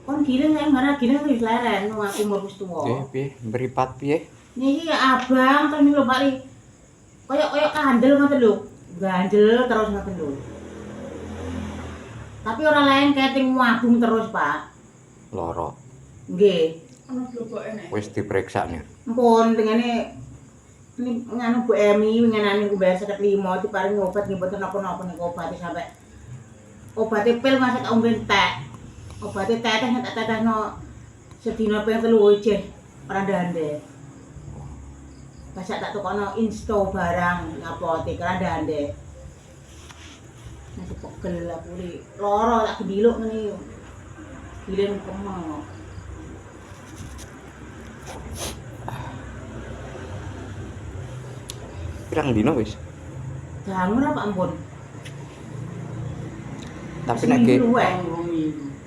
Kon giling nek marah giling wis leren wong aku umur wis tuwa. Nggih, piye? Mripat piye? Niki abang terus niku lho Pak Li. Koyok kandel ngoten lho. Ganjel terus ngoten lho. Tapi ora lengket ing wabung terus, Pak. Lara. Nggih. Ana blokoke nek. Wis diperiksa nih. Ampun tengene ini nganu Bu Emi winginane ku bayar 55 diparingi obat nggih mboten napa-napa niku obate sampe obate pil masih tak ombe entek. Obate teteh nek tak tetehno sedina ping 3 ijeh ora ndande. Pasak tak tukono insto barang apotek ora ndande. Nek pegel aku li lara tak gendiluk ngene yo. Giling kemang. Pirang dino wis? Jangan apa ampun. Tapi nek ge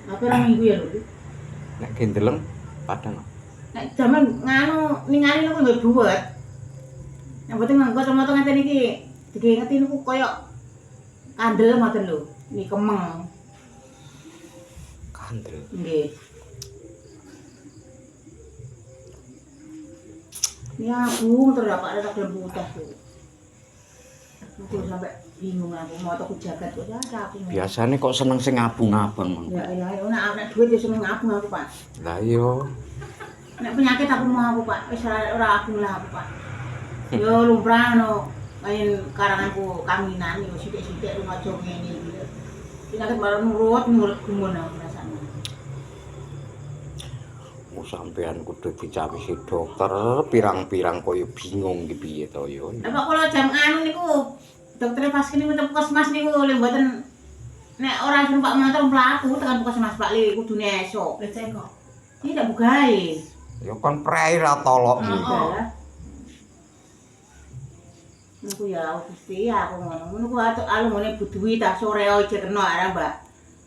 Apa orang minggu ya lho. nek ge ndeleng padang. Nek jaman nganu ningali niku nggih buwet. Yang penting mangko kacamata ngeten iki digengeti niku koyo kandel ngoten lho. Niki kemeng. Kandel. Nggih. Ya aku terdapat ada dalam putih tuh. Aku sampai bingung aku mau aku jagat kok ya aku. Biasane kok seneng sing abung-abang, Mang. Ya nek duit ya seneng abung aku, Pak. Lah iya. Nek penyakit aku mau aku, Pak. Wis ora abung lah aku, Pak. Yo lumrah no main karanganku kaminan yo sithik-sithik rumah aja ngene iki. Penyakit bareng nurut gumun aku rasane. Sampean kudu dicawisi dokter pirang-pirang koyo bingung iki piye to yo. Lah kok kula jam anu niku dokter pas kene wonten puskesmas niku lho mboten nek ora numpak motor mlaku tekan puskesmas Pak Li kudune esuk. Lecek kok. Iki ndak bugae. Ya kon prei ra tolok iki. Niku ya Gusti aku ngono ku alungane budui ta sore aja kena arek Mbak.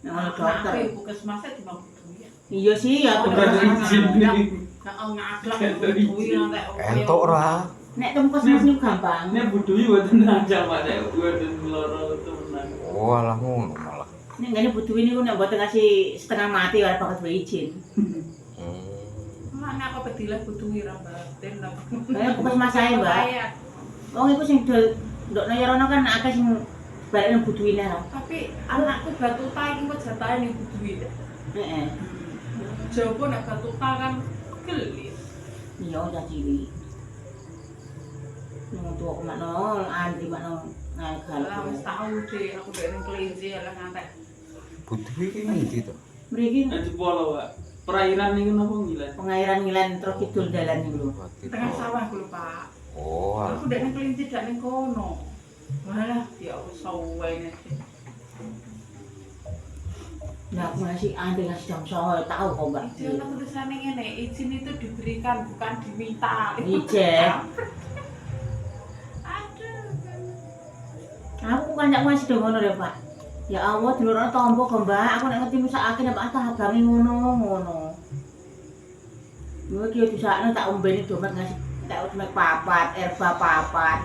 Nek ngono dokter. Tapi puskesmas e dimang budui ya. Iya sih ya Gak ngaklak budui nanti. Entuk ra. nek temu puskesmas niku gampang. Nek budui mboten aja Pak, nek mboten loro tenan. Oh, alah ngono malah. Nek ngene budui niku nek mboten ngasih setengah mati ora bakal duwe izin. Nek aku pedilah budui ra batin. Kayak puskesmas ae, Mbak. Wong iku sing ndokno yarono kan akeh sing balekne buduine ra. Tapi anakku batuta iki kok jatahe ning budui. Heeh. Jowo nek batuta kan gelis. Iya udah cilik. Nang tuwa kok makno antri makno ngagal. Lah wis tau deh aku dek ning kelinci lah ngantek. Budui iki ngendi to? Mriki Nek jebol Pak. Perairan niku napa ngilan? pengairan ngilan terus kidul dalan niku lho. Tengah sawah ku lho, Pak. Oh, alah. Aku dek ning kelinci dak ning kono. Malah ya Allah sawene. Nah, aku ngasih antri ngasih jam 9 tahu kok, Mbak. Dia kan tulisannya ngene, izin itu diberikan bukan diminta. Ijeh. Aduh. Aku kanjak ngasih do ngono lho, Pak. Ya Allah, dulurane tombo kok, Mbak. Aku nek ngerti mesakake nek Pak abange ngono. Lho iki disakne tak ombeni domet ngasih tak domet papat, erba papat.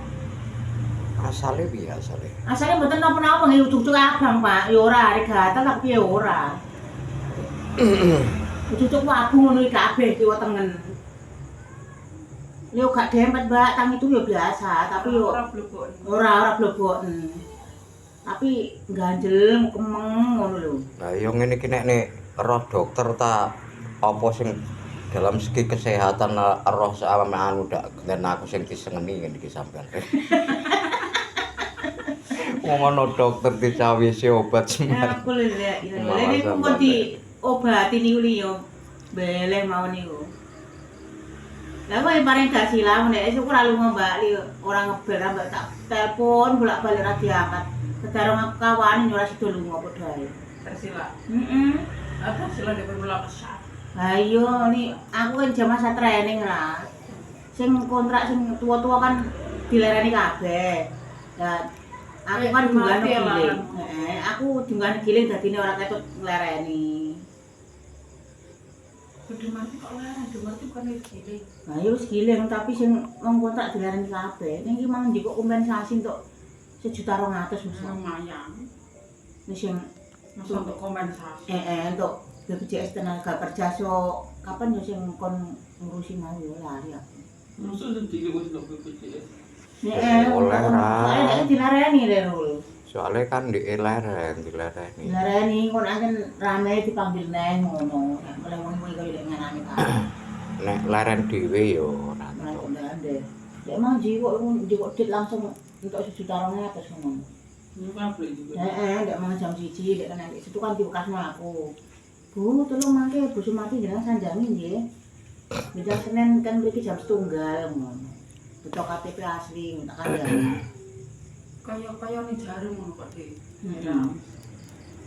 Asale piye asale? Asale mboten napa-napa nggih ucuk-ucuk abang, Pak. Ya ora arek gatel tapi ya ora. Ucuk-ucuk abang ngono iki kabeh kiwa tengen. Yo gak dempet, Mbak. Tang itu ya biasa, tapi yo Ora blokon. ora bloboken. Tapi ganjel kemeng ngono lho. Lah yo ngene iki nek roh dokter ta apa sing dalam segi kesehatan roh sama anu dak dan aku sing disengeni ngene iki sampean. Wong ana dokter dicawisi obat semen. Aku lho ya. Lha niku kok diobati niku liyo. Beleh mau niku. Lah kok paring gak silang nek esuk ora lunga Mbak Li ora ngebel Mbak tak telepon bolak-balik ra diangkat. Kedarung aku kawane ora sida lunga padha ae. Tersila. Heeh. Apa sila dia berulang kesat. Lah iya nih aku kan jam masa training lah. Sing kontrak sing tua-tua kan dilereni kabeh. Lah aku kan dungane giling. Heeh, aku dungane giling dadine ora ketut nglereni. Udah mati kok larang, udah mati bukan giling. Lah ya wis giling tapi sing wong kontrak dilereni kabeh. Ning iki mang ndek kok kompensasi entuk 1.200.000 mesti. Lumayan. Ning sing Masuk untuk kompensasi. entuk BPJS tenaga kerja so kapan ya sing kon ngurusi mau ya lari aku. Masa sedih wis nang BPJS. Oleh, Ra. Soalnya dilareni deh Rul. Soalnya kan di lereng, dilereni. Dilareni kon akan rame dipanggil neng ngono. Mulai wong-wong kaya lek nganani ta. Nek leren dhewe yo ora Mulai tau. ndande. Ya emang jiwa dit langsung untuk 1.200.000 ngono. Ini pabrik juga. Ndak mau jam 1 dek kan nek situ kan diukasno aku. Bu, tolong mangke Bu Sumati jenengan sanjangi nggih. Jam Senin kan mriki jam 1 ngono. Butuh KTP asli minta kandhani. Kaya nih jarum ngono kok Dik.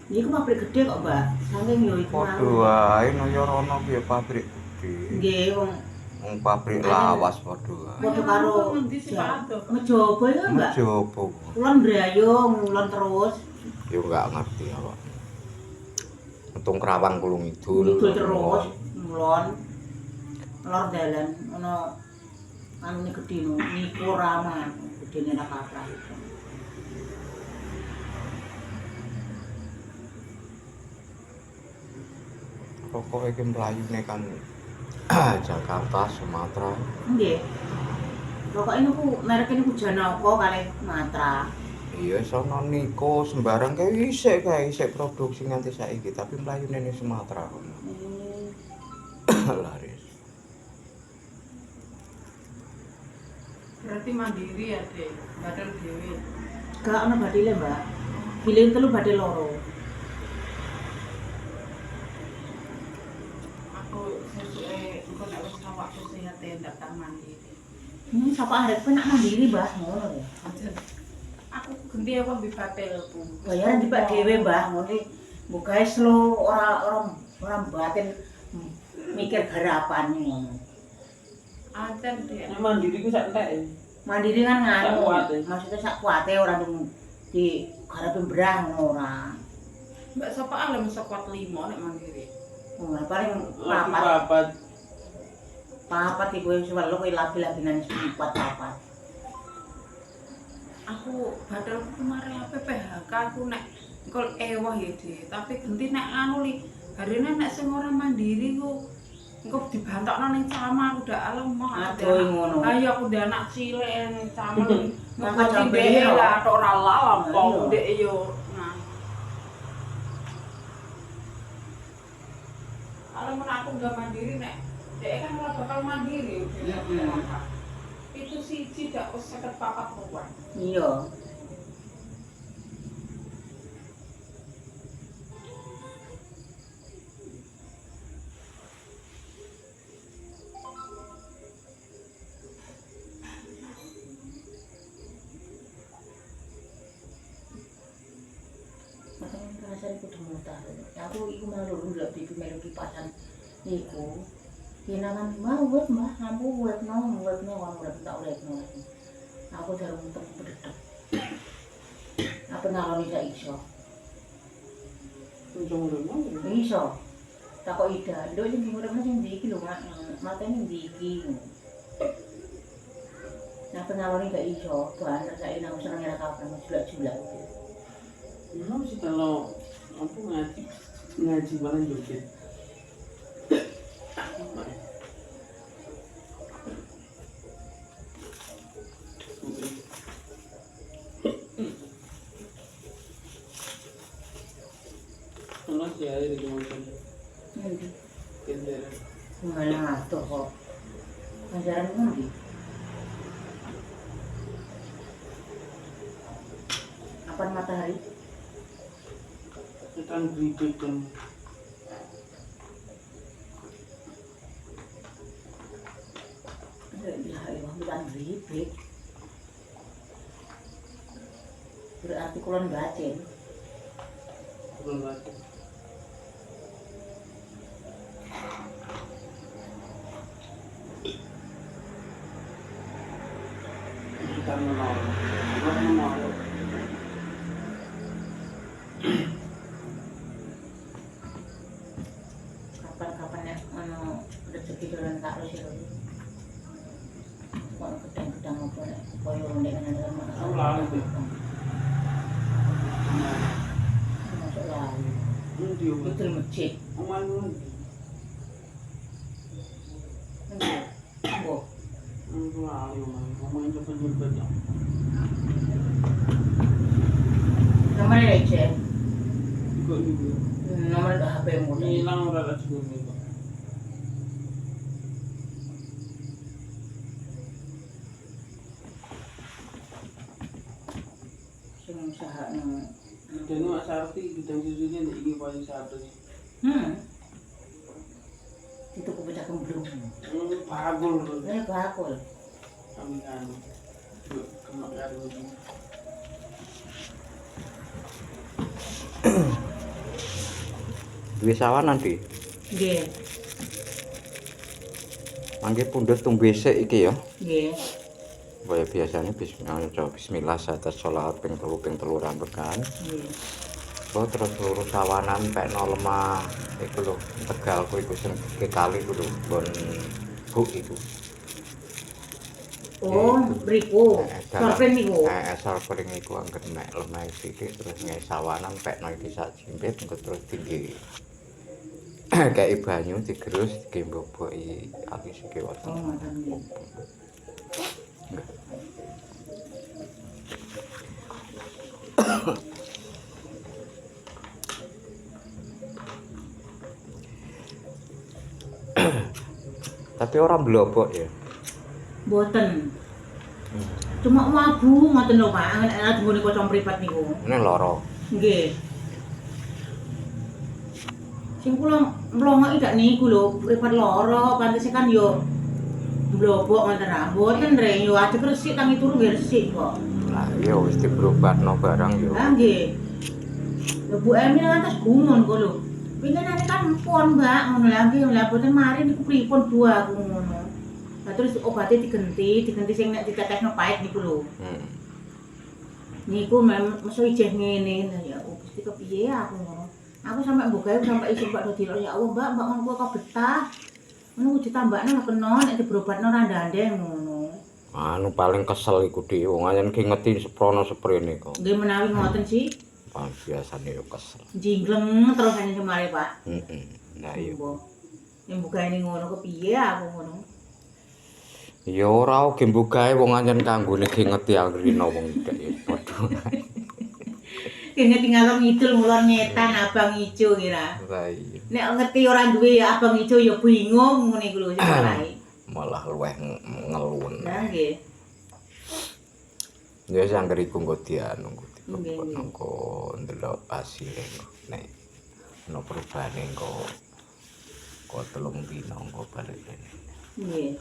Iki ku pabrik gede kok, Mbak. Saking yo iku. Padha wae no rono piye pabrik gede. Nggih, wong Wong pabrik lawas padha wae. padha karo Ngendi sih Pak? Mejobo itu, Mbak. Mejobo. Kulon brayung, ngulon terus. Yo enggak ngerti apa. Untung Kerawang Kulung Idul. Ngidul terus, ngulon. Lor dalan ono anune gedhe no, niku Rama, gedene ra kaprah. Pokoke iki mlayune kan Jakarta, Sumatera. Nggih. Pokoke niku mereke niku Janaka kalih Matra. Iya sono niko sembarang kae isik produksi nganti saiki tapi mlayune ning Sumatera kono. Laris. Berarti mandiri ya Dik. Badal dhewe. Gak ana badile, Mbak. Bilih telu badhe loro. Aku sesuke engko nek wis awakku sehat datang mandiri. Ini sapa arep nak mandiri, Mbah, ngono ya. Aja. Aku ganti apa mbek batelku. Bayaran dipek dhewe, Mbah, ngono iki. Mbok gawe slow ora batin mikir garapane ngono. Aja Dik. Nek mandiri ku sak entek. Mandiri kan Sak nganu. kuate. Maksudnya sak kuate ora di garape mbrah ngono ora. Mbak sapa alam sekuat 5 nek mandiri. Ora paling Lagi papat. papat. Papat iku wis welu kowe lagi-laginan papat. Aku badalku kemarin apa PHK aku nek engko ewah ya Dik. Tapi ganti nek anu li harine nek sing ora mandiri ku engko dibantokno ning camat udah alam mah. Aduh ngono. Ayo aku udah anak cilik ning camat. Maka Maka jambe jambe ya. lah tok ora lalam Ayo. kok ndek yo. Nah. Kalau men aku udah mandiri nek dek kan ora bakal mandiri. Itu siji dak wis 54 rupiah. Iya. Makanya rasanya kudu mutar. Aku iku malu ndelok pipi melu kipasan niku. Yenangan mau buat Mbah, kamu buat no orang udah tak oleh no. Aku jarum temu pededek. Apa ngalami gak iso? Untung ngono. Iso. Takok Ida, nduk sing uripne sing ndi iki lho, Mak. Matene ndi iki. Apa ngalami gak iso? Tuhan rasane nang seneng ora kapan julak-julak. Memang sih kalau aku ngaji malah joget. Kalau sih ada di rumah sana. Ngendi? Kendara. Malah atuh kok. Ajaran ngendi? Kapan matahari? Kita ngeritik kan. Bukan ribet. Berarti kulon batin. Belum lagi. Kita menolak. Kita menolak. Kapan-kapan ya ono rezeki dolan karo sira. Ono gedang-gedang apa nek koyo ndek nang mana. Aku lali tuh. Masuk lali. Ini dia. Itu masjid. Omahe ngono. Mbok. Aku lali omahe cepet-cepet ya. Nomor receh. Kok iki Nomor HP mu. hilang ora ada juga kok. Sing usahane. Dan Mak Sarti bidang susunya nek iki paling satu. Itu ku pecah kemblung. Bagul lho. Bakul. Kami kan. Kena karo iki. Duwe sawanan Di. Nggih. Mangke pundhut tumbesik iki ya. Nggih. Kaya biasanya bismillah saat sholat ping 3 ping 3 rambekan. Nggih. Oh terus lurus sawanan pekno lemah iku lho Tegal ku iku sing kali ku lho nggon Bu iku. Oh, mriku. Sorpen niku. Sorpen iku anggere mek lemah sithik terus ngai sawanan pekno iki sak jimpit engko terus tinggi. Kayak banyu digerus digemboboki alis iki wae. Oh, ngoten nggih. Tapi orang blobok ya. Mboten. Cuma mabu ngoten lho, Pak. Angen nggone kocong mripat niku. Ini loro. Nggih. Sing kula mlongoki dak niku lho, mripat loro, pantese kan yo blobok ngoten ra. Mboten rek yo ajeg resik tangi turu nggih resik kok. Lah iya wis diobatno barang yo. Ha nggih. Lho Bu Emi ngantos gumun kok lho. Pinginane kan pon, Mbak, ngono lha nggih lha boten mari niku pripun Bu aku ngono. Lah terus obatnya diganti sing nek ditetesno pahit niku lho. Niku meso ijeh ngene ya Gusti kepiye aku ngono. Aku sampe mbok gawe sampe isuk Pak Dodi ya Allah Mbak ngono kok betah. Ngono ditambahno kena nek diobatno ra ndandeng ngono. Anu paling kesel iku Di wong ayen ki ngeti seprono seprene kok. Nggih menawi ngoten sih. Biasane yo kesel. Jingleng terus ane semare Pak. Heeh. Nah iya. Yang bukaine ngono kepiye aku ngono. Ya ora oge mbukae wong ancen kanggone ki ngeti angrino wong iki ya padha. Kene tinggal ngidul mulon nyetan abang ijo kira. Lah iya. Nek ngerti ora duwe ya abang ijo ya bingung ngene iku lho sing lae. Malah luweh ngeluwen. Lah nggih. Ya wis anggere iku engko dianu Nggih, nggih. engko ndelok asile nek ono perubahane engko 3 dina engko balik. Nggih.